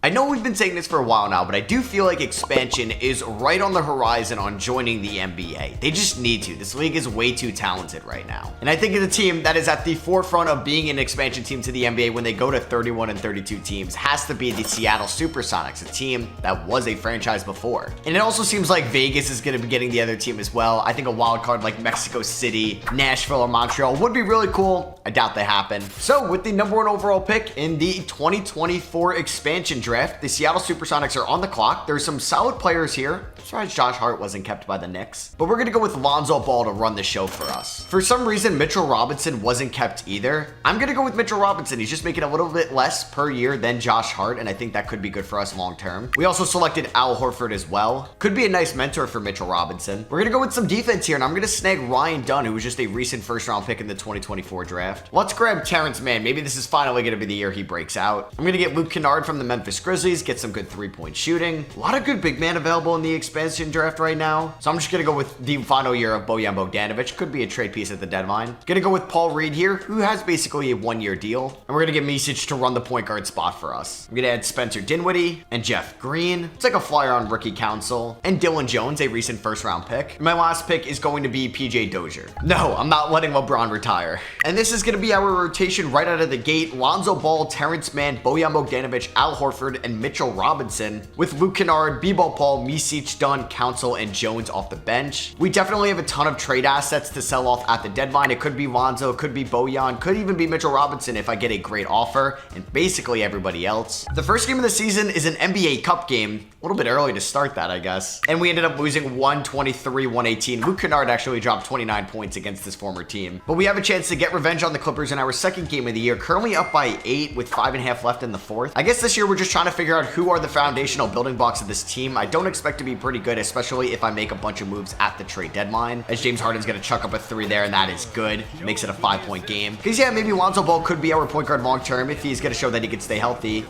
I know we've been saying this for a while now, but I do feel like expansion is right on the horizon on joining the NBA. They just need to. This league is way too talented right now. And I think the team that is at the forefront of being an expansion team to the NBA when they go to 31 and 32 teams has to be the Seattle Supersonics, a team that was a franchise before. And it also seems like Vegas is going to be getting the other team as well. I think a wild card like Mexico City, Nashville, or Montreal would be really cool. I doubt they happen. So with the #1 overall pick in the 2024 expansion draft, the Seattle Supersonics are on the clock. There's some solid players here. I'm surprised Josh Hart wasn't kept by the Knicks. But we're going to go with Lonzo Ball to run the show for us. For some reason, Mitchell Robinson wasn't kept either. I'm going to go with Mitchell Robinson. He's just making a little bit less per year than Josh Hart, and I think that could be good for us long term. We also selected Al Horford as well. Could be a nice mentor for Mitchell Robinson. We're going to go with some defense here, and I'm going to snag Ryan Dunn, who was just a recent first-round pick in the 2024 draft. Let's grab Terrence Mann. Maybe this is finally going to be the year he breaks out. I'm going to get Luke Kennard from the Memphis Grizzlies, get some good three-point shooting. A lot of good big man available in the expansion draft right now. So I'm just going to go with the final year of Bojan Bogdanovic. Could be a trade piece at the deadline. Going to go with Paul Reed here, who has basically a one-year deal. And we're going to get Micic to run the point guard spot for us. I'm going to add Spencer Dinwiddie and Jeff Green. It's like a flyer on rookie council. And Dylan Jones, a recent first-round pick. My last pick is going to be PJ Dozier. No, I'm not letting LeBron retire. And this is going to be our rotation right out of the gate. Lonzo Ball, Terrence Mann, Bojan Bogdanovic, Al Horford, and Mitchell Robinson, with Luke Kennard, B-Ball Paul, Micic, Dunn, Council, and Jones off the bench. We definitely have a ton of trade assets to sell off at the deadline. It could be Lonzo, it could be Bojan, could even be Mitchell Robinson if I get a great offer, and basically everybody else. The first game of the season is an NBA Cup game. A little bit early to start that, I guess. And we ended up losing 123-118. Luke Kennard actually dropped 29 points against his former team. But we have a chance to get revenge on the Clippers in our second game of the year, currently up by 8 with 5.5 left in the fourth. I guess this year we're just trying to figure out who are the foundational building blocks of this team. I don't expect to be pretty good, especially if I make a bunch of moves at the trade deadline, as James Harden's going to chuck up a 3 there, and that is good. Makes it a 5-point game. Because yeah, maybe Lonzo Ball could be our point guard long term if he's going to show that he can stay healthy,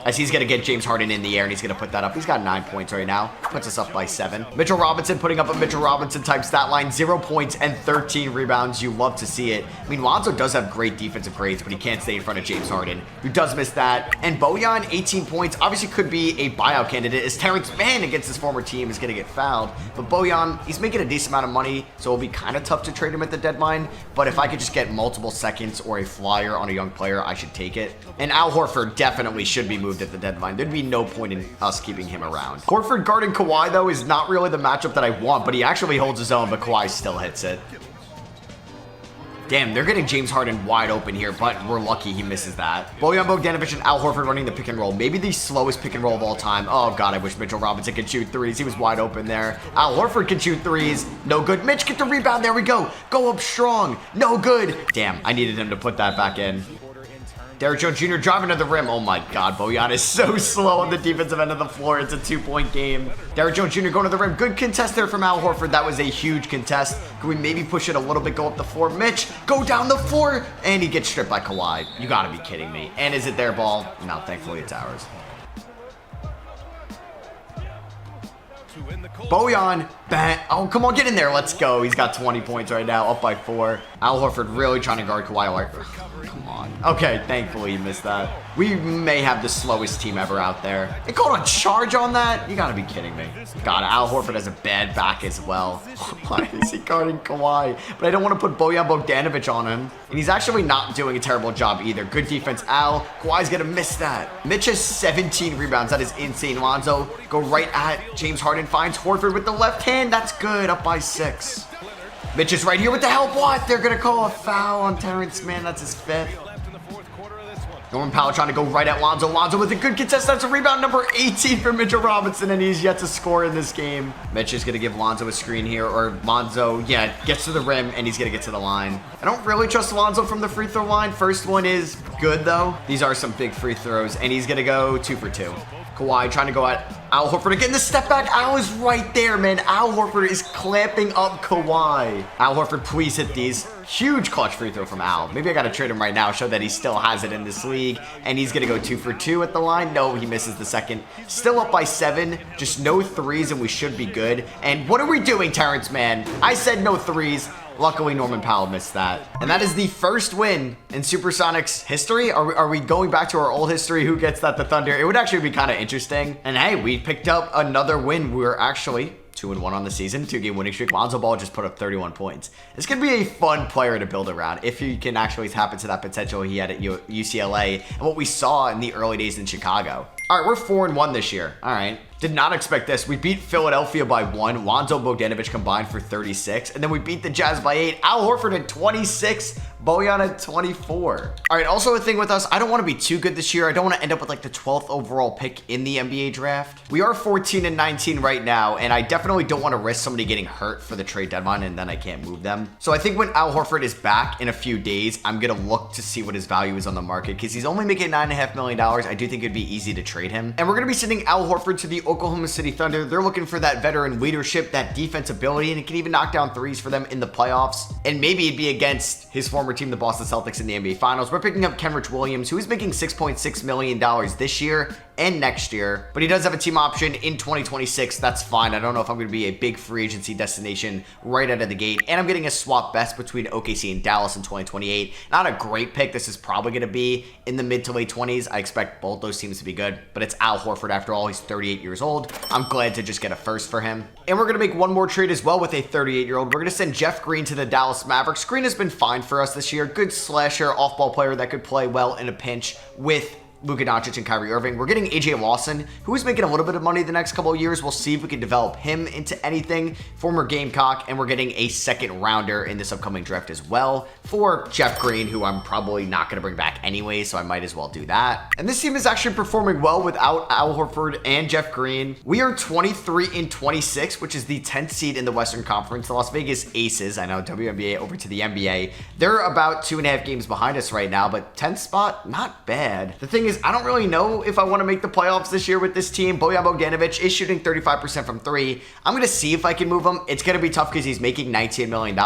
as he's going to get James Harden in the air, and he's going to put that up. He's got 9 points right now. Puts us up by 7. Mitchell Robinson putting up a Mitchell Robinson type stat line. 0 points and 13 rebounds. You love to see it. I mean, Lonzo does have great defensive grades, but he can't stay in front of James Harden, who does miss that. And Bojan, 18 points. Obviously could be a buyout candidate, as Terrence Mann against his former team is going to get fouled. But Bojan, he's making a decent amount of money, so it'll be kind of tough to trade him at the deadline. But if I could just get multiple seconds or a flyer on a young player, I should take it. And Al Horford definitely should be moved at the deadline. There'd be no point in us keeping him around. Horford guarding Kawhi, though, is not really the matchup that I want, but he actually holds his own, but Kawhi still hits it. Damn, they're getting James Harden wide open here, but we're lucky he misses that. Bojan Bogdanovic and Al Horford running the pick and roll. Maybe the slowest pick and roll of all time. Oh, God, I wish Mitchell Robinson could shoot threes. He was wide open there. Al Horford can shoot threes. No good. Mitch, get the rebound. There we go. Go up strong. No good. Damn, I needed him to put that back in. Derrick Jones Jr. driving to the rim. Oh my God, Bojan is so slow on the defensive end of the floor. It's a 2-point game. Derrick Jones Jr. going to the rim. Good contest there from Al Horford. That was a huge contest. Can we maybe push it a little bit, go up the floor? Mitch, go down the floor. And he gets stripped by Kawhi. You gotta be kidding me. And is it their ball? No, thankfully it's ours. Bojan, bang. Oh, come on, get in there. Let's go. He's got 20 points right now, up by 4. Al Horford really trying to guard Kawhi. Come on. Okay, thankfully he missed that. We may have the slowest team ever out there. They called a charge on that? You gotta be kidding me. God, Al Horford has a bad back as well. Why is he guarding Kawhi? But I don't want to put Bojan Bogdanovic on him. And he's actually not doing a terrible job either. Good defense, Al. Kawhi's gonna miss that. Mitch has 17 rebounds. That is insane. Lonzo, go right at James Harden. Finds Horford with the left hand. That's good. Up by 6. Mitch is right here with the help. What? They're going to call a foul on Terrence Mann. That's his 5th. Norman Powell trying to go right at Lonzo. Lonzo with a good contest. That's a rebound number 18 for Mitchell Robinson, and he's yet to score in this game. Mitch is going to give Lonzo a screen here, or Lonzo, yeah, gets to the rim, and he's going to get to the line. I don't really trust Lonzo from the free throw line. First one is good, though. These are some big free throws, and he's going to go 2 for 2. Kawhi trying to go at Al Horford again. The step back. Al is right there, man. Al Horford is clamping up Kawhi. Al Horford, please hit these. Huge clutch free throw from Al. Maybe I got to trade him right now, show that he still has it in this league. And he's going to go 2 for 2 at the line. No, he misses the second. Still up by 7. Just no threes, and we should be good. And what are we doing, Terrence Mann? I said no threes. Luckily, Norman Powell missed that. And that is the first win in Supersonics history. Are we going back to our old history? Who gets that? The Thunder. It would actually be kind of interesting. And hey, we picked up another win. We're actually 2-1 on the season, 2-game winning streak. Lonzo Ball just put up 31 points. This could be a fun player to build around if he can actually tap into that potential he had at UCLA and what we saw in the early days in Chicago. All right, we're 4-1 this year. All right. Did not expect this. We beat Philadelphia by 1. Lonzo Bogdanovic combined for 36. And then we beat the Jazz by 8. Al Horford at 26. Bojan at 24. All right, also a thing with us, I don't want to be too good this year. I don't want to end up with like the 12th overall pick in the NBA draft. We are 14-19 right now, and I definitely don't want to risk somebody getting hurt for the trade deadline and then I can't move them. So I think when Al Horford is back in a few days, I'm going to look to see what his value is on the market because he's only making $9.5 million. I do think it'd be easy to trade him. And we're going to be sending Al Horford to the Oklahoma City Thunder. They're looking for that veteran leadership, that defense ability, and it can even knock down threes for them in the playoffs. And maybe it'd be against his former team, the Boston Celtics, in the NBA Finals. We're picking up Kenrich Williams, who is making $6.6 million this year and next year, but he does have a team option in 2026. That's fine. I don't know if I'm going to be a big free agency destination right out of the gate. And I'm getting a swap best between OKC and Dallas in 2028. Not a great pick. This is probably going to be in the mid to late 20s. I expect both those teams to be good, but it's Al Horford after all. He's 38 years old. I'm glad to just get a first for him. And we're going to make one more trade as well with a 38-year-old. We're going to send Jeff Green to the Dallas Mavericks. Green has been fine for us this year. Good slasher, off-ball player that could play well in a pinch with Luka Doncic and Kyrie Irving. We're getting AJ Lawson, who is making a little bit of money the next couple of years. We'll see if we can develop him into anything. Former Gamecock, and we're getting a second rounder in this upcoming draft as well for Jeff Green, who I'm probably not going to bring back anyway, so I might as well do that. And this team is actually performing well without Al Horford and Jeff Green. We are 23-26, which is the 10th seed in the Western Conference. The Las Vegas Aces, I know, WNBA over to the NBA. They're about 2.5 games behind us right now, but 10th spot, not bad. The thing is, I don't really know if I want to make the playoffs this year with this team. Bojan Bogdanovic is shooting 35% from 3. I'm going to see if I can move him. It's going to be tough because he's making $19 million.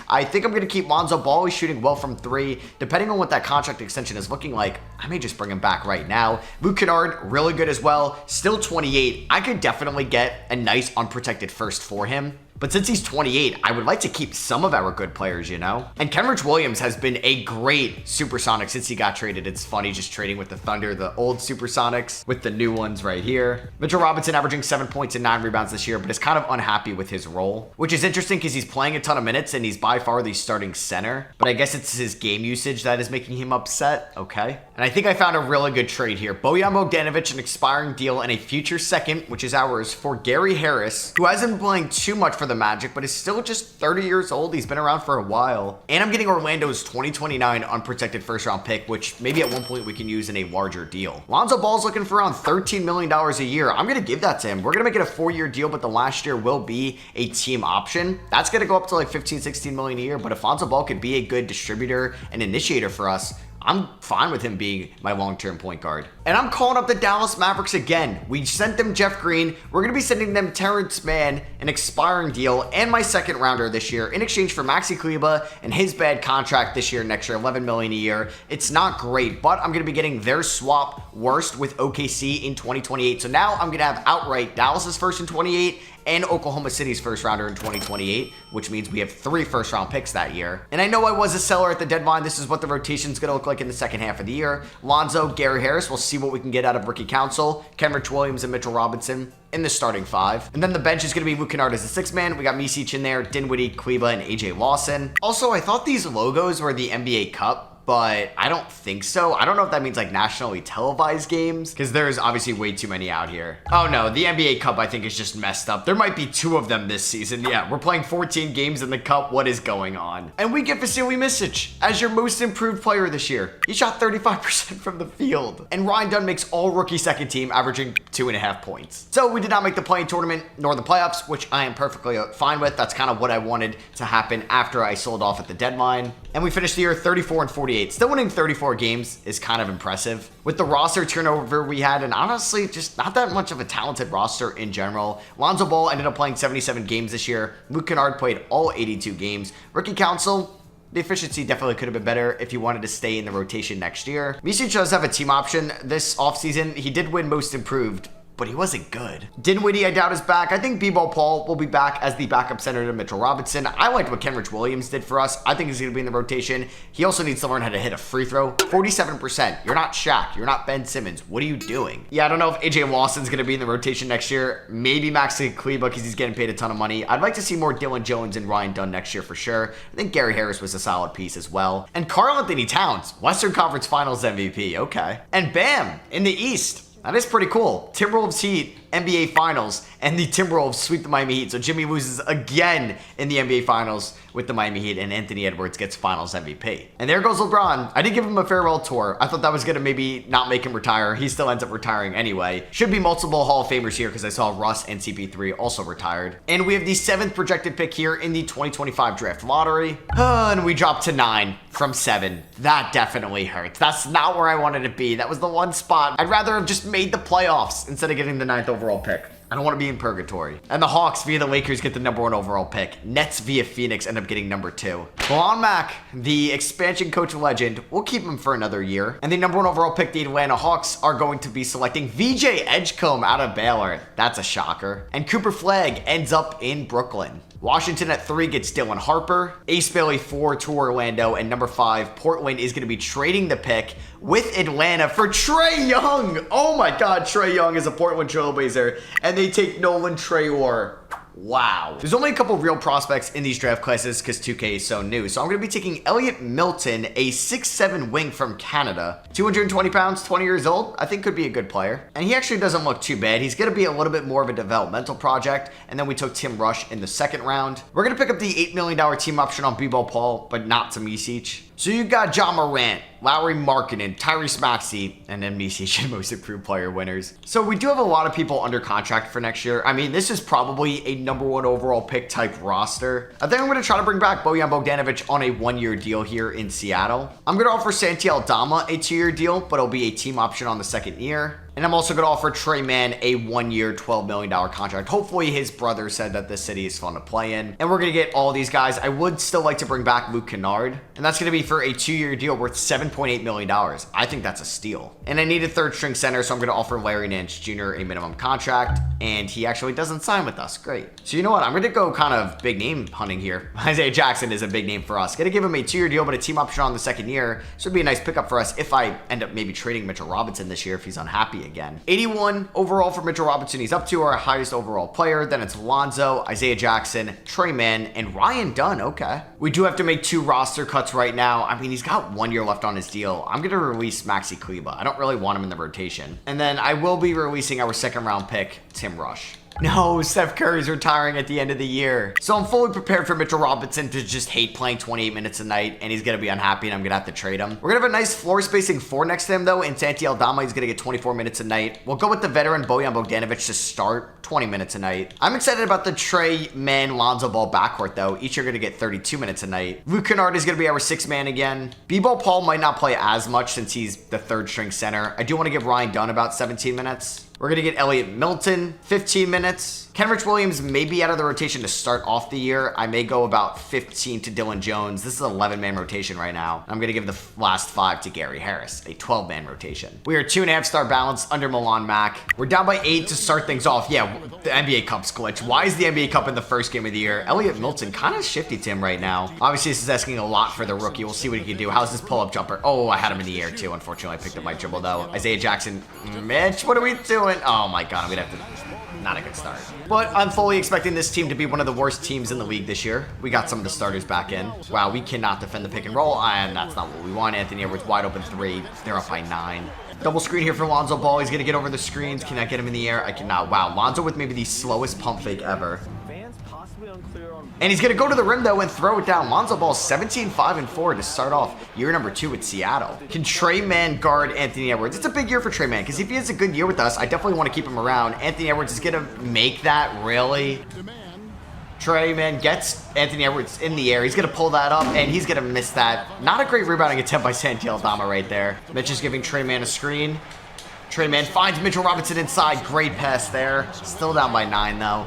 I think I'm going to keep Lonzo Ball. He's shooting well from 3. Depending on what that contract extension is looking like, I may just bring him back right now. Luke Kennard, really good as well. Still 28. I could definitely get a nice unprotected first for him. But since he's 28, I would like to keep some of our good players, you know? And Kenrich Williams has been a great Supersonic since he got traded. It's funny just trading with the Thunder, the old Supersonics, with the new ones right here. Mitchell Robinson averaging 7 points and 9 rebounds this year, but is kind of unhappy with his role, which is interesting because he's playing a ton of minutes and he's by far the starting center. But I guess it's his game usage that is making him upset. Okay. And I think I found a really good trade here. Bojan Bogdanovic, an expiring deal, and a future second, which is ours, for Gary Harris, who hasn't been playing too much for the Magic, but is still just 30 years old. He's been around for a while. And I'm getting Orlando's 2029 unprotected first round pick, which maybe at one point we can use in a larger deal. Lonzo Ball's looking for around $13 million a year. I'm going to give that to him. We're going to make it a 4-year deal, but the last year will be a team option. That's going to go up to like 15, 16 million a year. But if Lonzo Ball could be a good distributor and initiator for us, I'm fine with him being my long-term point guard. And I'm calling up the Dallas Mavericks again. We sent them Jeff Green. We're going to be sending them Terrence Mann, an expiring deal, and my second rounder this year in exchange for Maxi Kleber and his bad contract this year, next year, $11 million a year. It's not great, but I'm going to be getting their swap worst with OKC in 2028. So now I'm going to have outright Dallas's first in 28 and Oklahoma City's first rounder in 2028, which means we have 3 first round picks that year. And I know I was a seller at the deadline. This is what the rotation is going to look like in the second half of the year. Lonzo, Gary Harris, we'll see what we can get out of Ricky Council, Kenrich Williams, and Mitchell Robinson in the starting 5. And then the bench is going to be Luke Kennard as the 6th man. We got Micic in there, Dinwiddie, Kleber, and AJ Lawson. Also, I thought these logos were the NBA Cup, but I don't think so. I don't know if that means like nationally televised games, because there's obviously way too many out here. Oh no, the NBA Cup I think is just messed up. There might be 2 of them this season. Yeah, we're playing 14 games in the Cup. What is going on? And we get Vasily Micic as your most improved player this year. He shot 35% from the field. And Ryan Dunn makes all rookie second team, averaging 2.5 points. So we did not make the play-in tournament nor the playoffs, which I am perfectly fine with. That's kind of what I wanted to happen after I sold off at the deadline. And we finished the year 34-48. Still winning 34 games is kind of impressive. With the roster turnover we had, and honestly, just not that much of a talented roster in general. Lonzo Ball ended up playing 77 games this year. Luke Kennard played all 82 games. Ricky Council, the efficiency definitely could have been better if he wanted to stay in the rotation next year. Micic does have a team option this offseason. He did win most improved, but he wasn't good. Dinwiddie, I doubt, is back. I think B-Ball Paul will be back as the backup center to Mitchell Robinson. I liked what Kenrich Williams did for us. I think he's going to be in the rotation. He also needs to learn how to hit a free throw. 47%. You're not Shaq. You're not Ben Simmons. What are you doing? Yeah, I don't know if AJ Lawson's going to be in the rotation next year. Maybe Maxi Kleber because he's getting paid a ton of money. I'd like to see more Dylan Jones and Ryan Dunn next year for sure. I think Gary Harris was a solid piece as well. And Karl Anthony Towns, Western Conference Finals MVP. Okay. And bam, in the East. That is pretty cool. Timberwolves Heat, NBA Finals, and the Timberwolves sweep the Miami Heat. So Jimmy loses again in the NBA Finals with the Miami Heat, and Anthony Edwards gets Finals MVP. And there goes LeBron. I did give him a farewell tour. I thought that was going to maybe not make him retire. He still ends up retiring anyway. Should be multiple Hall of Famers here because I saw Russ and CP3 also retired. And we have the 7th projected pick here in the 2025 draft lottery. And we dropped to 9 from 7. That definitely hurts. That's not where I wanted to be. That was the one spot. I'd rather have just made the playoffs instead of getting the 9th overall pick. I don't want to be in purgatory. And the Hawks via the Lakers get the number 1 overall pick. Nets via Phoenix end up getting number 2. Belon Mack, the expansion coach legend, we'll keep him for another year. And the number 1 overall pick, the Atlanta Hawks, are going to be selecting VJ Edgecombe out of Baylor. That's a shocker. And Cooper Flagg ends up in Brooklyn. Washington at 3 gets Dylan Harper. Ace Bailey 4 to Orlando. And number 5, Portland is going to be trading the pick with Atlanta for Trae Young. Oh my God, Trae Young is a Portland Trailblazer. And they take Nolan Traore. Wow. There's only a couple real prospects in these draft classes because 2K is so new. So I'm going to be taking Elliot Milton, a 6'7" wing from Canada. 220 pounds, 20 years old. I think could be a good player. And he actually doesn't look too bad. He's going to be a little bit more of a developmental project. And then we took Tim Rush in the 2nd round. We're going to pick up the $8 million team option on B-Ball Paul, but not to Micic. So you got John Morant, Lauri Markkanen, Tyrese Maxey, and then Micic and most improved player winners. So we do have a lot of people under contract for next year. I mean, this is probably a number 1 overall pick type roster. I think I'm going to try to bring back Bojan Bogdanovic on a 1-year deal here in Seattle. I'm going to offer Santi Aldama a 2-year deal, but it'll be a team option on the 2nd year. And I'm also going to offer Trey Mann a 1-year, $12 million contract. Hopefully his brother said that this city is fun to play in. And we're going to get all these guys. I would still like to bring back Luke Kennard. And that's going to be for a 2-year deal worth $7.8 million. I think that's a steal. And I need a 3rd string center, so I'm going to offer Larry Nance Jr. a minimum contract. And he actually doesn't sign with us. Great. So you know what? I'm going to go kind of big name hunting here. Isaiah Jackson is a big name for us. Going to give him a 2-year deal, but a team option on the 2nd year. So it'd be a nice pickup for us if I end up maybe trading Mitchell Robinson this year if he's unhappy again. 81 overall for Mitchell Robinson. He's up to our highest overall player. Then it's Lonzo, Isaiah Jackson, Trey Mann, and Ryan Dunn. Okay. We do have to make 2 roster cuts right now. I mean, he's got 1 year left on his deal. I'm going to release Maxi Kleber. I don't really want him in the rotation. And then I will be releasing our 2nd round pick, Tim Rush. No, Steph Curry's retiring at the end of the year. So I'm fully prepared for Mitchell Robinson to just hate playing 28 minutes a night, and he's going to be unhappy, and I'm going to have to trade him. We're going to have a nice floor spacing 4 next to him, though, and Santi Aldama, he's going to get 24 minutes a night. We'll go with the veteran Bojan Bogdanovic to start, 20 minutes a night. I'm excited about the Trey Mann Lonzo Ball backcourt, though. Each are going to get 32 minutes a night. Luke Kennard is going to be our 6th man again. B-Ball Paul might not play as much since he's the 3rd string center. I do want to give Ryan Dunn about 17 minutes. We're going to get Elliot Milton, 15 minutes. Kenrich Williams may be out of the rotation to start off the year. I may go about 15 to Dylan Jones. This is an 11-man rotation right now. I'm going to give the last 5 to Gary Harris, a 12-man rotation. We are 2.5 star balance under Belon Mack. We're down by 8 to start things off. Yeah, the NBA Cup's glitch. Why is the NBA Cup in the first game of the year? Elliot Milton kind of shifty to him right now. Obviously, this is asking a lot for the rookie. We'll see what he can do. How's this pull-up jumper? Oh, I had him in the air too. Unfortunately, I picked up my dribble though. Isaiah Jackson. Mitch, what are we doing? Oh my God, I'm going to have to... Not a good start. But I'm fully expecting this team to be one of the worst teams in the league this year. We got some of the starters back in. Wow, we cannot defend the pick and roll, and that's not what we want. Anthony Edwards wide open 3. They're up by 9. Double screen here for Lonzo Ball. He's going to get over the screens. Can I get him in the air? I cannot. Wow, Lonzo with maybe the slowest pump fake ever. And he's going to go to the rim, though, and throw it down. Lonzo Ball 17-5-4 to start off year number 2 with Seattle. Can Trey Mann guard Anthony Edwards? It's a big year for Trey Mann, because if he has a good year with us, I definitely want to keep him around. Anthony Edwards is going to make that, really? Trey Mann gets Anthony Edwards in the air. He's going to pull that up, and he's going to miss that. Not a great rebounding attempt by Santi Aldama right there. Mitch is giving Trey Mann a screen. Trey Mann finds Mitchell Robinson inside. Great pass there. Still down by 9, though.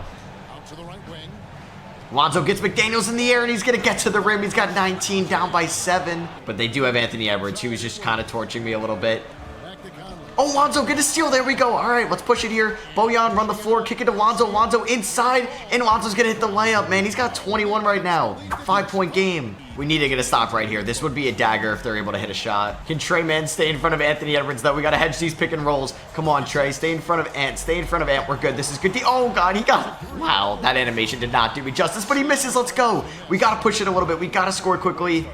Lonzo gets McDaniels in the air, and he's going to get to the rim. He's got 19, down by 7. But they do have Anthony Edwards, who was just kind of torching me a little bit. Oh, Lonzo, get a steal. There we go. All right, let's push it here. Bojan, run the floor, kick it to Lonzo. Lonzo inside, and Lonzo's going to hit the layup, man. He's got 21 right now. 5-point game. We need to get a stop right here. This would be a dagger if they're able to hit a shot. Can Trey Man stay in front of Anthony Edwards, though? We got to hedge these pick and rolls. Come on, Trey. Stay in front of Ant. Stay in front of Ant. We're good. This is good. Oh, God. He got... Wow, that animation did not do me justice, but he misses. Let's go. We got to push it a little bit. We got to score quickly.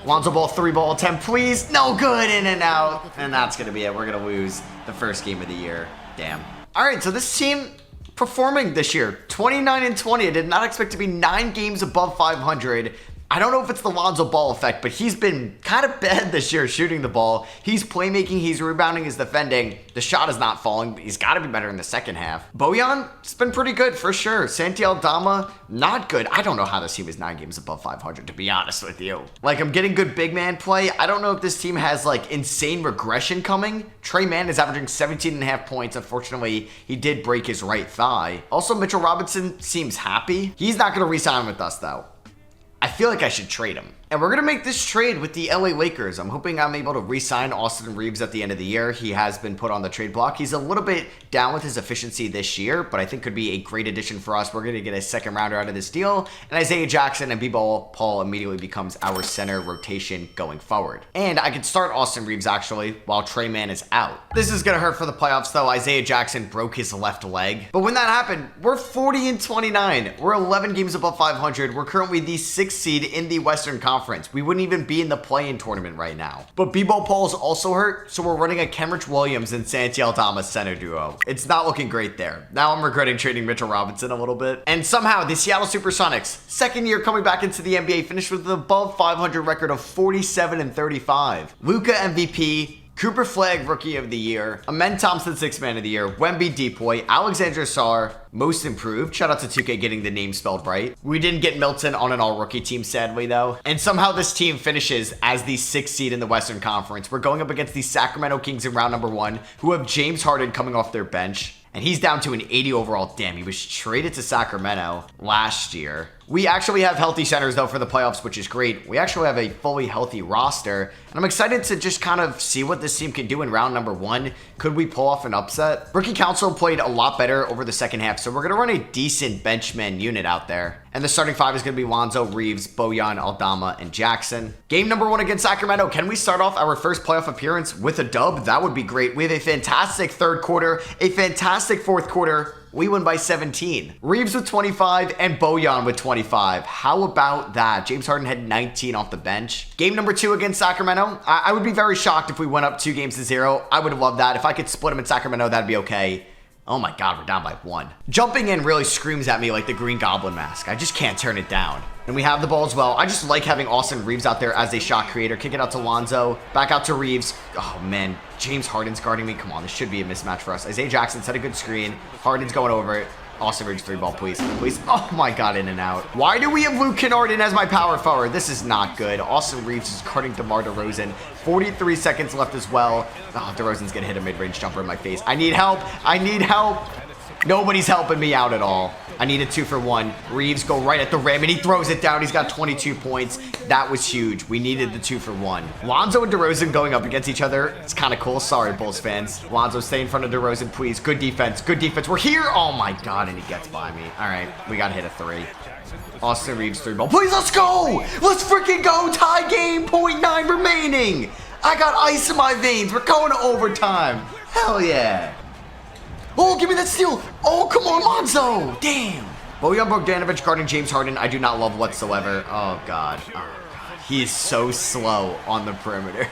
Lonzo ball, 3-ball attempt, please. No good, in and out. And that's going to be it. We're going to lose the first game of the year. Damn. All right, so this team performing this year, 29-20. I did not expect to be 9 games above 500. I don't know if it's the Lonzo Ball effect, but he's been kind of bad this year shooting the ball. He's playmaking, he's rebounding, he's defending. The shot is not falling, but he's got to be better in the second half. Bojan, it's been pretty good for sure. Santi Aldama, not good. I don't know how this team is 9 games above 500, to be honest with you. Like, I'm getting good big man play. I don't know if this team has, like, insane regression coming. Trey Mann is averaging 17.5 points. Unfortunately, he did break his right thigh. Also, Mitchell Robinson seems happy. He's not going to re-sign with us, though. I feel like I should trade him. And we're going to make this trade with the LA Lakers. I'm hoping I'm able to re-sign Austin Reeves at the end of the year. He has been put on the trade block. He's a little bit down with his efficiency this year, but I think could be a great addition for us. We're going to get a second rounder out of this deal. And Isaiah Jackson and B-Ball Paul immediately becomes our center rotation going forward. And I could start Austin Reeves actually while Trey Mann is out. This is going to hurt for the playoffs though. Isaiah Jackson broke his left leg. But when that happened, we're 40-29. We're 11 games above 500. We're currently the 6th seed in the Western Conference. We wouldn't even be in the play-in tournament right now. But B-Ball Paul is also hurt, so we're running a Kenrich Williams and Santi Aldama center duo. It's not looking great there. Now I'm regretting trading Mitchell Robinson a little bit. And somehow the Seattle Supersonics, second year coming back into the NBA, finished with an above 500 record of 47-35. Luka MVP, Cooper Flagg, Rookie of the Year. Amen Thompson, 6th Man of the Year. Wemby, Depoy. Alexander Sarr, Most Improved. Shout out to 2K getting the name spelled right. We didn't get Milton on an all-rookie team, sadly, though. And somehow this team finishes as the 6th seed in the Western Conference. We're going up against the Sacramento Kings in round number 1, who have James Harden coming off their bench. And he's down to an 80 overall. Damn, he was traded to Sacramento last year. We actually have healthy centers, though, for the playoffs, which is great. We actually have a fully healthy roster. And I'm excited to just kind of see what this team can do in round number 1. Could we pull off an upset? Rookie Council played a lot better over the second half, so we're going to run a decent benchman unit out there. And the starting 5 is going to be Lonzo, Reeves, Bojan, Aldama, and Jackson. Game number 1 against Sacramento. Can we start off our first playoff appearance with a dub? That would be great. We have a fantastic third quarter, a fantastic fourth quarter. We win by 17. Reeves with 25 and Bojan with 25. How about that? James Harden had 19 off the bench. Game number 2 against Sacramento. I would be very shocked if we went up 2-0. I would have loved that. If I could split them in Sacramento, that'd be okay. Oh my God, we're down by 1. Jumping in really screams at me like the Green Goblin mask. I just can't turn it down. And we have the ball as well. I just like having Austin Reeves out there as a shot creator. Kick it out to Lonzo. Back out to Reeves. Oh, man. James Harden's guarding me. Come on, this should be a mismatch for us. Isaiah Jackson set a good screen. Harden's going over it. Austin Reeves 3-ball, please. Please. Oh, my God, in and out. Why do we have Luke Kennard as my power forward? This is not good. Austin Reeves is guarding DeMar DeRozan. 43 seconds left as well. Oh, DeRozan's going to hit a mid-range jumper in my face. I need help. I need help. Nobody's helping me out at all. I need a 2-for-1. Reeves go right at the rim, and he throws it down. He's got 22 points. That was huge. We needed the 2-for-1. Lonzo and DeRozan going up against each other. It's kind of cool. Sorry, Bulls fans. Lonzo, stay in front of DeRozan, please. Good defense. Good defense. We're here. Oh, my God, and he gets by me. All right, we got to hit a 3. Austin Reeves 3-ball. Please, let's go. Let's freaking go. Tie game. 0.9 remaining. I got ice in my veins. We're going to overtime. Hell yeah. Oh, give me that steal. Oh, come on, Lonzo. Damn. Bojan Bogdanovic guarding James Harden, I do not love whatsoever. Oh, God. Oh, God. He is so slow on the perimeter.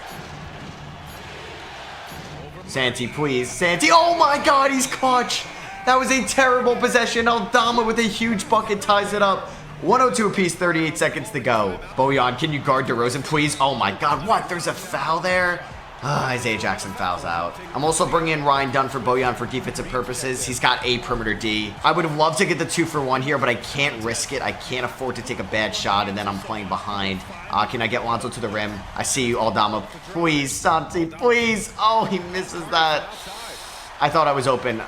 Santi, please. Santi. Oh, my God. He's clutch. That was a terrible possession. Aldama with a huge bucket ties it up. 102 apiece, 38 seconds to go. Bojan, can you guard DeRozan, please? Oh, my God. What? There's a foul there? Isaiah Jackson fouls out. I'm also bringing in Ryan Dunn for Bojan for defensive purposes. He's got a perimeter D. I would have loved to get the 2-for-1 here, but I can't risk it. I can't afford to take a bad shot, and then I'm playing behind. Can I get Lonzo to the rim? I see you, Aldama. Please, Santi, please. Oh, he misses that. I thought I was open.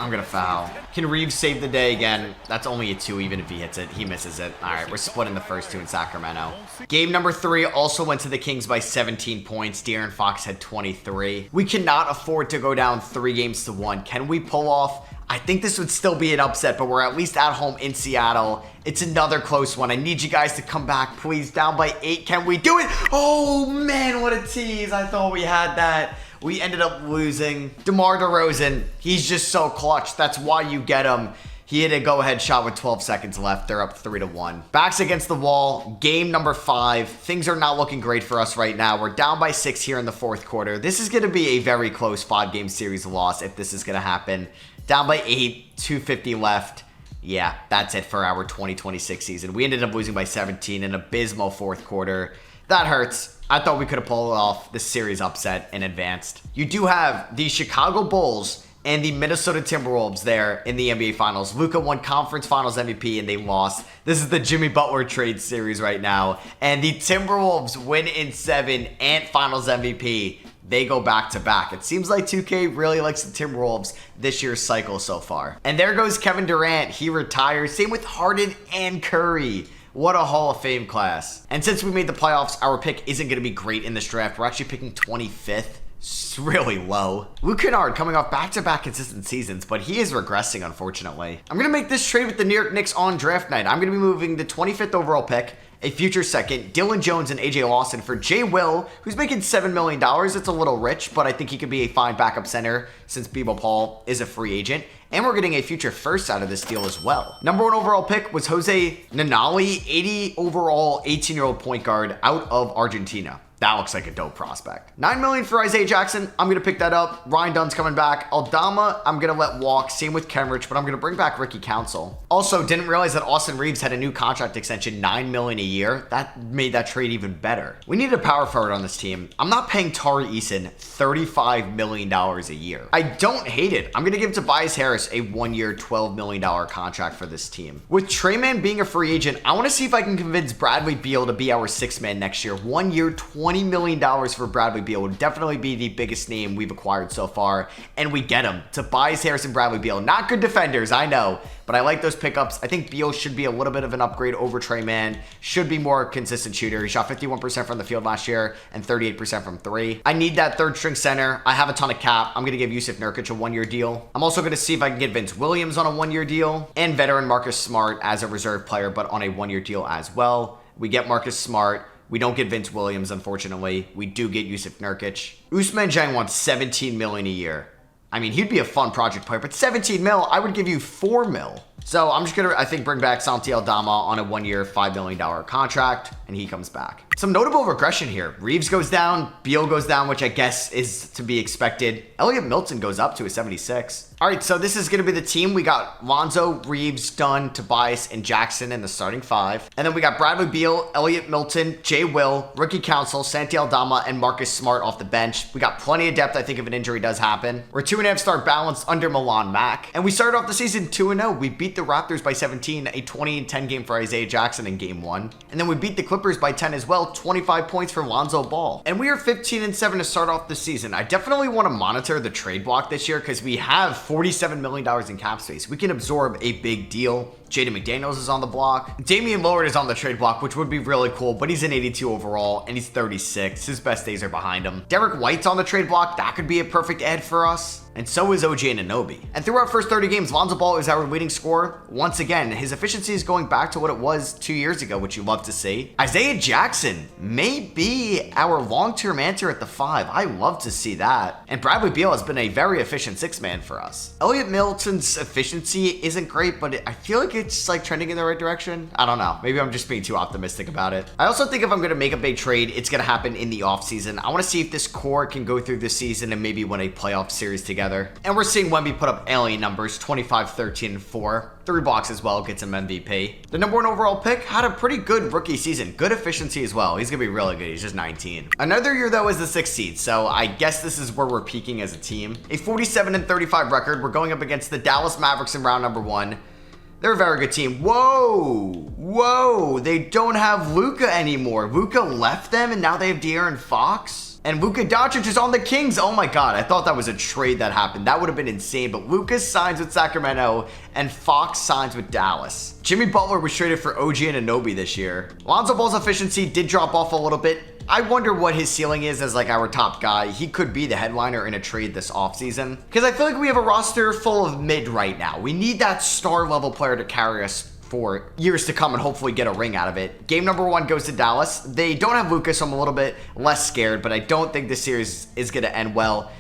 I'm gonna foul. Can Reeves save the day again? That's only a 2, even if he hits it. He misses it. All right, we're splitting the first 2 in Sacramento. Game number 3 also went to the Kings by 17 points. De'Aaron Fox had 23. We cannot afford to go down 3 games to 1. Can we pull off? I think this would still be an upset, but we're at least at home in Seattle. It's another close one. I need you guys to come back, please. Down by 8. Can we do it? Oh, man, what a tease. I thought we had that. We ended up losing. DeMar DeRozan, he's just so clutch. That's why you get him. He hit a go-ahead shot with 12 seconds left. They're up 3-1. Backs against the wall. Game number 5. Things are not looking great for us right now. We're down by 6 here in the 4th quarter. This is going to be a very close 5-game series loss if this is going to happen. Down by 8, 2:50 left. Yeah, that's it for our 2026 season. We ended up losing by 17, an abysmal 4th quarter. That hurts. I thought we could have pulled off this series upset and advanced. You do have the Chicago Bulls and the Minnesota Timberwolves there in the NBA Finals. Luka won Conference Finals MVP and they lost. This is the Jimmy Butler trade series right now. And the Timberwolves win in 7 and Finals MVP. They go back to back. It seems like 2K really likes the Timberwolves this year's cycle so far. And there goes Kevin Durant. He retires. Same with Harden and Curry. What a Hall of Fame class. And since we made the playoffs, our pick isn't going to be great in this draft. We're actually picking 25th. It's really low. Luke Kennard coming off back-to-back consistent seasons, but he is regressing, unfortunately. I'm going to make this trade with the New York Knicks on draft night. I'm going to be moving the 25th overall pick, a future second, Dylan Jones and AJ Lawson for Jay Will, who's making $7 million. It's a little rich, but I think he could be a fine backup center since Bebo Paul is a free agent. And we're getting a future first out of this deal as well. Number 1 overall pick was Jose Nanali, 80 overall, 18-year-old point guard out of Argentina. That looks like a dope prospect. $9 million for Isaiah Jackson. I'm going to pick that up. Ryan Dunn's coming back. Aldama, I'm going to let walk. Same with Kenrich, but I'm going to bring back Ricky Council. Also, didn't realize that Austin Reeves had a new contract extension, $9 million a year. That made that trade even better. We need a power forward on this team. I'm not paying Tari Eason $35 million a year. I don't hate it. I'm going to give Tobias Harris a 1-year, $12 million contract for this team. With Trey Mann being a free agent, I want to see if I can convince Bradley Beal to be our 6th man next year. 1 year, $20 million for Bradley Beal would definitely be the biggest name we've acquired so far, and we get him. Tobias Harris and Bradley Beal, not good defenders, I know, but I like those pickups. I think Beal should be a little bit of an upgrade over Trey Mann, should be more consistent shooter. He shot 51% from the field last year and 38% from 3. I need that 3rd string center. I have a ton of cap. I'm going to give Yusuf Nurkic a 1-year deal. I'm also going to see if I can get Vince Williams on a 1-year deal and veteran Marcus Smart as a reserve player, but on a 1-year deal as well. We get Marcus Smart. We don't get Vince Williams, unfortunately. We do get Yusuf Nurkic. Usman Jang wants $17 million a year. I mean, he'd be a fun project player, but 17 mil, I would give you 4 mil. So I'm just going to, I think, bring back Santi Aldama on a 1-year, $5 million contract, and he comes back. Some notable regression here. Reeves goes down, Beal goes down, which I guess is to be expected. Elliot Milton goes up to a 76. All right, so this is going to be the team. We got Lonzo, Reeves, Dunn, Tobias, and Jackson in the starting 5. And then we got Bradley Beal, Elliot Milton, Jay Will, Ricky Council, Santi Aldama, and Marcus Smart off the bench. We got plenty of depth, I think, if an injury does happen. We're 2.5 star balanced under Milan Mack. And we started off the season 2-0. We beat the Raptors by 17, a 20-10 game for Isaiah Jackson in game 1. And then we beat the Clippers by 10 as well, 25 points for Lonzo Ball. And we are 15-7 to start off the season. I definitely want to monitor the trade block this year because we have $47 million in cap space. We can absorb a big deal. Jaden McDaniels is on the block. Damian Lillard is on the trade block, which would be really cool, but he's an 82 overall, and he's 36. His best days are behind him. Derek White's on the trade block. That could be a perfect add for us. And so is OG Anunoby. And through our first 30 games, Lonzo Ball is our leading scorer. Once again, his efficiency is going back to what it was 2 years ago, which you love to see. Isaiah Jackson may be our long-term answer at the 5. I love to see that. And Bradley Beal has been a very efficient 6-man for us. Elliot Milton's efficiency isn't great, but I feel like it's like trending in the right direction. I don't know. Maybe I'm just being too optimistic about it. I also think if I'm going to make a big trade, it's going to happen in the offseason. I want to see if this core can go through this season and maybe win a playoff series together. And we're seeing Wemby put up alien numbers, 25, 13, and 4. 3 blocks as well, gets him MVP. The number 1 overall pick had a pretty good rookie season. Good efficiency as well. He's going to be really good. He's just 19. Another year, though, is the 6th seed. So I guess this is where we're peaking as a team. A 47-35 record. We're going up against the Dallas Mavericks in round number 1. They're a very good team. Whoa, they don't have Luka anymore. Luka left them and now they have De'Aaron Fox. And Luka Doncic is on the Kings. Oh my God, I thought that was a trade that happened. That would have been insane. But Lucas signs with Sacramento and Fox signs with Dallas. Jimmy Butler was traded for OG Anunoby this year. Lonzo Ball's efficiency did drop off a little bit. I wonder what his ceiling is as like our top guy. He could be the headliner in a trade this offseason. Because I feel like we have a roster full of mid right now. We need that star level player to carry us for years to come and hopefully get a ring out of it. Game number 1 goes to Dallas. They don't have Lucas, so I'm a little bit less scared, but I don't think this series is going to end well.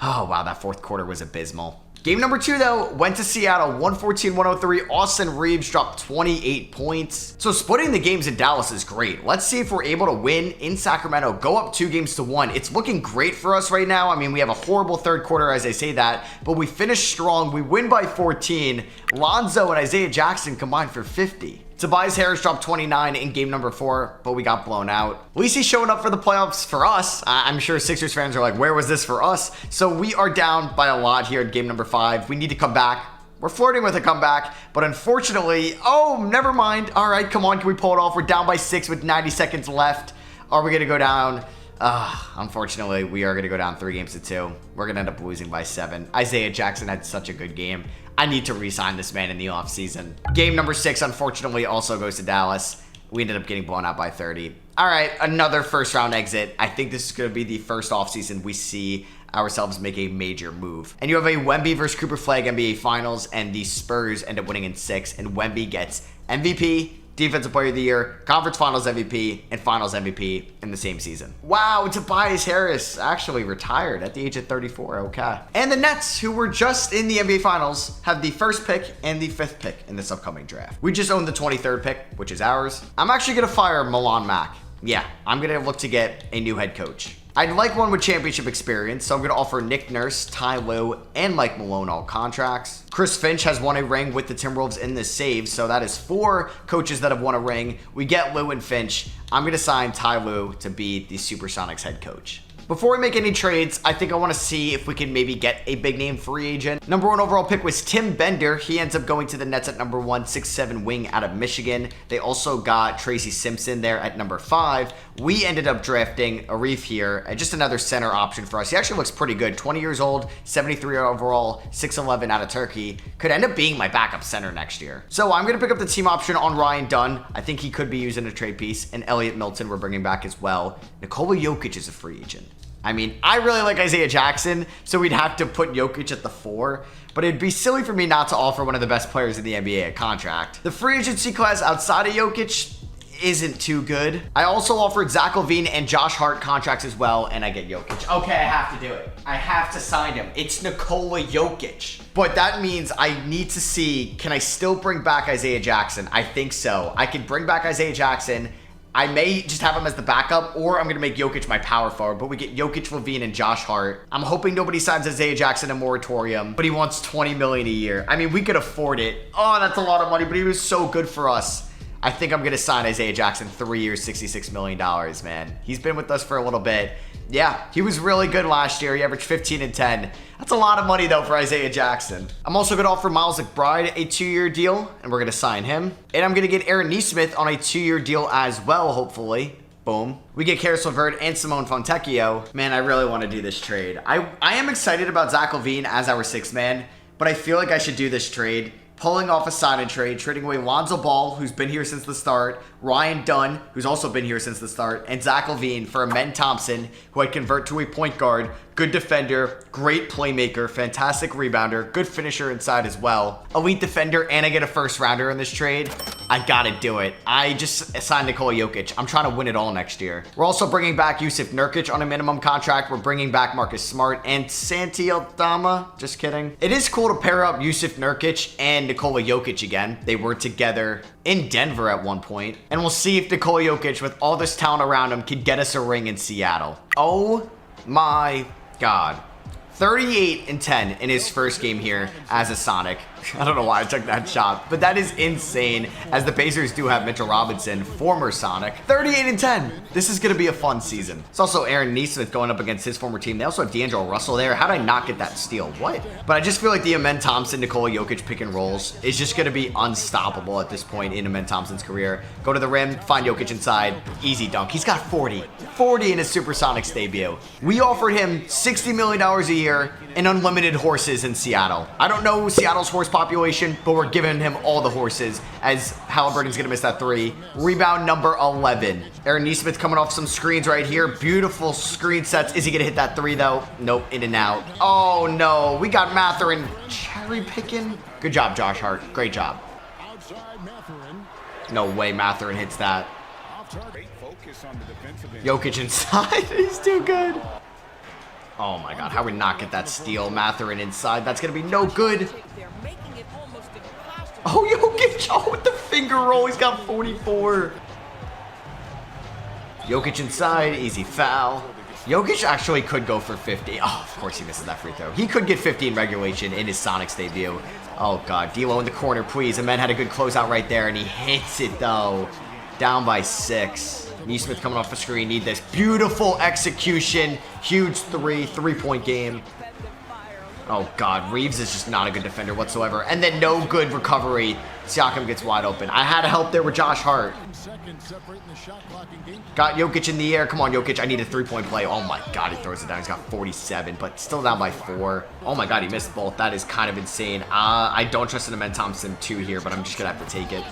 Oh, wow, that fourth quarter was abysmal. Game number 2, though, went to Seattle, 114-103. Austin Reeves dropped 28 points. So splitting the games in Dallas is great. Let's see if we're able to win in Sacramento, go up 2-1. It's looking great for us right now. I mean, we have a horrible third quarter as I say that, but we finished strong. We win by 14. Lonzo and Isaiah Jackson combined for 50. Tobias Harris dropped 29 in game number 4, but we got blown out. At least he's showing up for the playoffs for us. I'm sure Sixers fans are like, where was this for us? So we are down by a lot here at game number 5. We need to come back. We're flirting with a comeback, but unfortunately, oh, never mind. All right, come on, can we pull it off? We're down by 6 with 90 seconds left. Are we gonna go down? Unfortunately, we are gonna go down 3-2. We're gonna end up losing by 7. Isaiah Jackson had such a good game. I need to re-sign this man in the offseason. Game number 6, unfortunately, also goes to Dallas. We ended up getting blown out by 30. All right, another first round exit. I think this is going to be the first offseason we see ourselves make a major move. And you have a Wemby versus Cooper Flag NBA Finals, and the Spurs end up winning in 6, and Wemby gets MVP, Defensive Player of the Year, Conference Finals MVP, and Finals MVP in the same season. Wow, Tobias Harris actually retired at the age of 34, okay. And the Nets, who were just in the NBA Finals, have the 1st pick and the 5th pick in this upcoming draft. We just own the 23rd pick, which is ours. I'm actually gonna fire Milan Mack. Yeah, I'm gonna look to get a new head coach. I'd like one with championship experience, so I'm going to offer Nick Nurse, Ty Lue, and Mike Malone all contracts. Chris Finch has won a ring with the Timberwolves in this save, so that is 4 coaches that have won a ring. We get Lue and Finch. I'm going to sign Ty Lue to be the Supersonics head coach. Before we make any trades, I think I want to see if we can maybe get a big name free agent. Number 1 overall pick was Tim Bender. He ends up going to the Nets at number 1, 6'7" wing out of Michigan. They also got Tracy Simpson there at number 5. We ended up drafting Arif here, and just another center option for us. He actually looks pretty good. 20 years old, 73 overall, 6'11" out of Turkey. Could end up being my backup center next year. So I'm going to pick up the team option on Ryan Dunn. I think he could be used in a trade piece. And Elliot Milton we're bringing back as well. Nikola Jokic is a free agent. I mean, I really like Isaiah Jackson, so we'd have to put Jokic at the 4, but it'd be silly for me not to offer one of the best players in the NBA a contract. The free agency class outside of Jokic isn't too good. I also offered Zach LaVine and Josh Hart contracts as well, and I get Jokic. Okay, I have to do it. I have to sign him. It's Nikola Jokic. But that means I need to see, can I still bring back Isaiah Jackson? I think so. I can bring back Isaiah Jackson. I may just have him as the backup, or I'm going to make Jokic my power forward, but we get Jokic, LaVine, and Josh Hart. I'm hoping nobody signs Isaiah Jackson a moratorium, but he wants $20 million a year. I mean, we could afford it. Oh, that's a lot of money, but he was so good for us. I think I'm going to sign Isaiah Jackson 3 years, $66 million, man. He's been with us for a little bit. Yeah, he was really good last year. He averaged 15 and 10. That's a lot of money, though, for Isaiah Jackson. I'm also going to offer Miles McBride a 2-year deal, and we're going to sign him. And I'm going to get Aaron Nesmith on a 2-year deal as well, hopefully. Boom. We get Karis LeVert and Simone Fontecchio. Man, I really want to do this trade. I am excited about Zach LaVine as our 6th man, but I feel like I should do this trade. Pulling off a sign and trade, trading away Lonzo Ball, who's been here since the start, Ryan Dunn, who's also been here since the start, and Zach LaVine for Amen Thompson, who I'd convert to a point guard, good defender, great playmaker, fantastic rebounder, good finisher inside as well, elite defender, and I get a 1st rounder in this trade. I gotta do it. I just signed Nikola Jokic. I'm trying to win it all next year. We're also bringing back Yusuf Nurkic on a minimum contract. We're bringing back Marcus Smart and Santi Aldama. Just kidding. It is cool to pair up Yusuf Nurkic and Nikola Jokic again. They were together in Denver at one point. And we'll see if Nikola Jokic, with all this talent around him, can get us a ring in Seattle. Oh my God. 38 and 10 in his first game here as a Sonic. I don't know why I took that shot, but that is insane, as the Pacers do have Mitchell Robinson, former Sonic. 38-10. This is going to be a fun season. It's also Aaron Nesmith going up against his former team. They also have D'Angelo Russell there. How did I not get that steal? What? But I just feel like the Amen Thompson, Nikola Jokic pick and rolls is just going to be unstoppable at this point in Amen Thompson's career. Go to the rim, find Jokic inside, easy dunk. He's got 40 in his Supersonics debut. We offered him $60 million a year and unlimited horses in Seattle. I don't know Seattle's horse population, but we're giving him all the horses, as Halliburton's gonna miss that three. Rebound number 11. Aaron Nesmith coming off some screens right here. Beautiful screen sets. Is he gonna hit that three though? Nope, in and out. Oh no, we got Mathurin cherry picking. Good job, Josh Hart. Great job. No way Mathurin hits that. Jokic inside. He's too good. Oh my god, how we not get that steal? Mathurin inside. That's going to be no good. Oh, Jokic. Oh, with the finger roll. He's got 44. Jokic inside. Easy foul. Jokic actually could go for 50. Oh, of course he misses that free throw. He could get 50 in regulation in his Sonics debut. Oh god, D'Lo in the corner, please. And man had a good closeout right there, and he hits it though. Down by 6. Nesmith coming off the screen. Need this. Beautiful execution. Huge three-point game. Oh, God. Reeves is just not a good defender whatsoever. And then no good recovery. Siakam gets wide open. I had help there with Josh Hart. Got Jokic in the air. Come on, Jokic. I need a three-point play. Oh, my God. He throws it down. He's got 47, but still down by 4. Oh, my God. He missed both. That is kind of insane. I don't trust an Amen Thompson 2 here, but I'm just going to have to take it.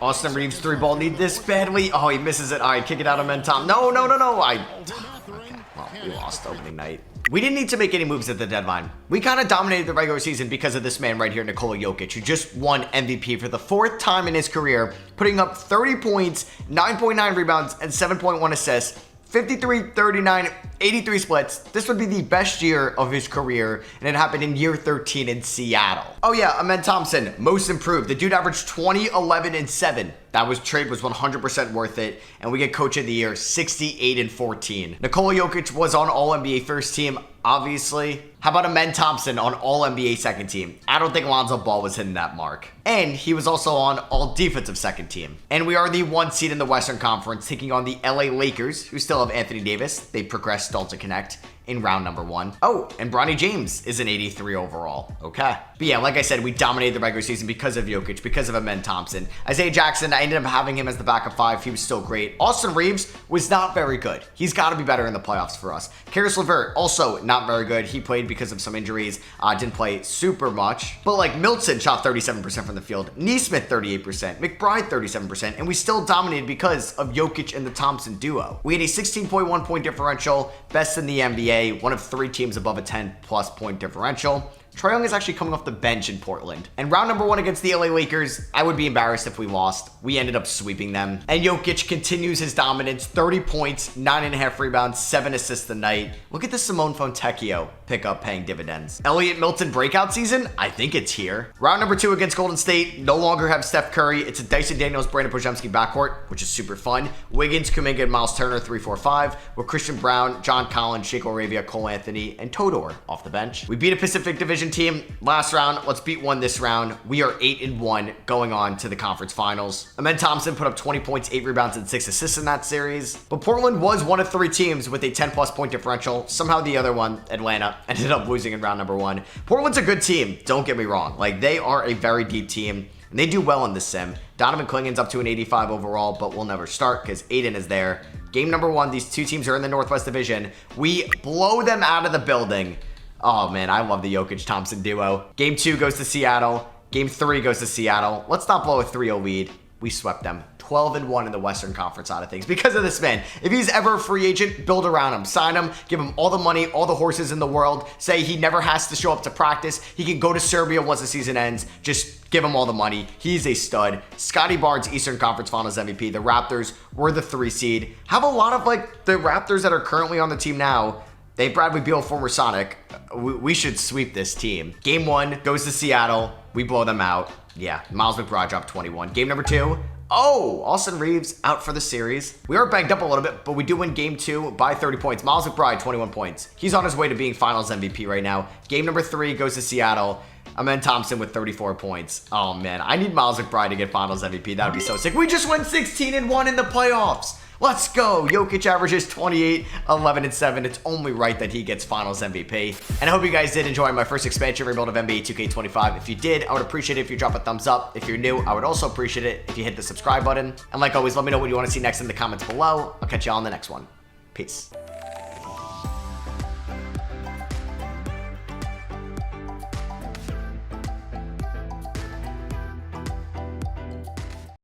Austin Reeves, 3-ball, need this badly. Oh, he misses it. All right, kick it out of Mentom. No. Okay, well, we lost opening night. We didn't need to make any moves at the deadline. We kind of dominated the regular season because of this man right here, Nikola Jokic, who just won MVP for the 4th time in his career, putting up 30 points, 9.9 rebounds, and 7.1 assists. 53, 39, 83 splits. This would be the best year of his career, and it happened in year 13 in Seattle. Oh yeah, Amen Thompson, most improved. The dude averaged 20, 11, and 7. That trade was 100% worth it, and we get Coach of the Year, 68 and 14. Nikola Jokic was on All-NBA first team, obviously. How about Amen Thompson on All-NBA second team? I don't think Lonzo Ball was hitting that mark. And he was also on All-Defensive second team. And we are the 1 seed in the Western Conference, taking on the LA Lakers, who still have Anthony Davis. They progressed still to connect in round number 1. Oh, and Bronny James is an 83 overall. Okay. But yeah, like I said, we dominated the regular season because of Jokic, because of Amen Thompson. Isaiah Jackson, I ended up having him as the backup 5. He was still great. Austin Reeves was not very good. He's got to be better in the playoffs for us. Karis LeVert, also not very good. He played because of some injuries. Didn't play super much. But like Milton shot 37% from the field. Nesmith 38%. McBride 37%. And we still dominated because of Jokic and the Thompson duo. We had a 16.1 point differential, best in the NBA, one of 3 teams above a 10+ point differential. Trae Young is actually coming off the bench in Portland. And round number 1 against the LA Lakers, I would be embarrassed if we lost. We ended up sweeping them. And Jokic continues his dominance, 30 points, 9.5 rebounds, 7 assists a night. Look at the Simone Fontecchio pickup paying dividends. Elliot Milton breakout season? I think it's here. Round number 2 against Golden State, no longer have Steph Curry. It's a Dyson Daniels, Brandon Podziemski backcourt, which is super fun. Wiggins, Kuminga, and Miles Turner, 3-4-5, with Christian Brown, John Collins, Shake Arabia, Cole Anthony, and Todor off the bench. We beat a Pacific Division team last round. Let's beat one this round. We are 8-1 going on to the conference finals. Amen Thompson put up 20 points, 8 rebounds, and 6 assists in that series. But Portland was one of 3 teams with a 10+ point differential. Somehow the other one, Atlanta, ended up losing in round number 1. Portland's a good team, don't get me wrong. Like, they are a very deep team, and they do well in this sim. Donovan Clingan's up to an 85 overall, but will never start because Aiden is there. Game number 1, these 2 teams are in the Northwest Division. We blow them out of the building. Oh man, I love the Jokic-Thompson duo. Game 2 goes to Seattle. Game 3 goes to Seattle. Let's not blow a 3-0 lead. We swept them. 12-1 in the Western Conference side of things because of this man. If he's ever a free agent, build around him. Sign him, give him all the money, all the horses in the world. Say he never has to show up to practice. He can go to Serbia once the season ends. Just give him all the money. He's a stud. Scotty Barnes, Eastern Conference Finals MVP. The Raptors were the 3 seed. Have a lot of like the Raptors that are currently on the team now. They have Bradley Beal, former Sonic. We should sweep this team. Game 1 goes to Seattle. We blow them out. Yeah, Miles McBride dropped 21. Game number 2. Oh, Austin Reeves out for the series. We are banged up a little bit, but we do win game 2 by 30 points. Miles McBride, 21 points. He's on his way to being finals MVP right now. Game number 3 goes to Seattle. Amen Thompson with 34 points. Oh, man. I need Miles McBride to get Finals MVP. That would be so sick. We just went 16-1 in the playoffs. Let's go. Jokic averages 28, 11, and 7. It's only right that he gets Finals MVP. And I hope you guys did enjoy my first expansion rebuild of NBA 2K25. If you did, I would appreciate it if you drop a thumbs up. If you're new, I would also appreciate it if you hit the subscribe button. And like always, let me know what you want to see next in the comments below. I'll catch you all on the next one. Peace.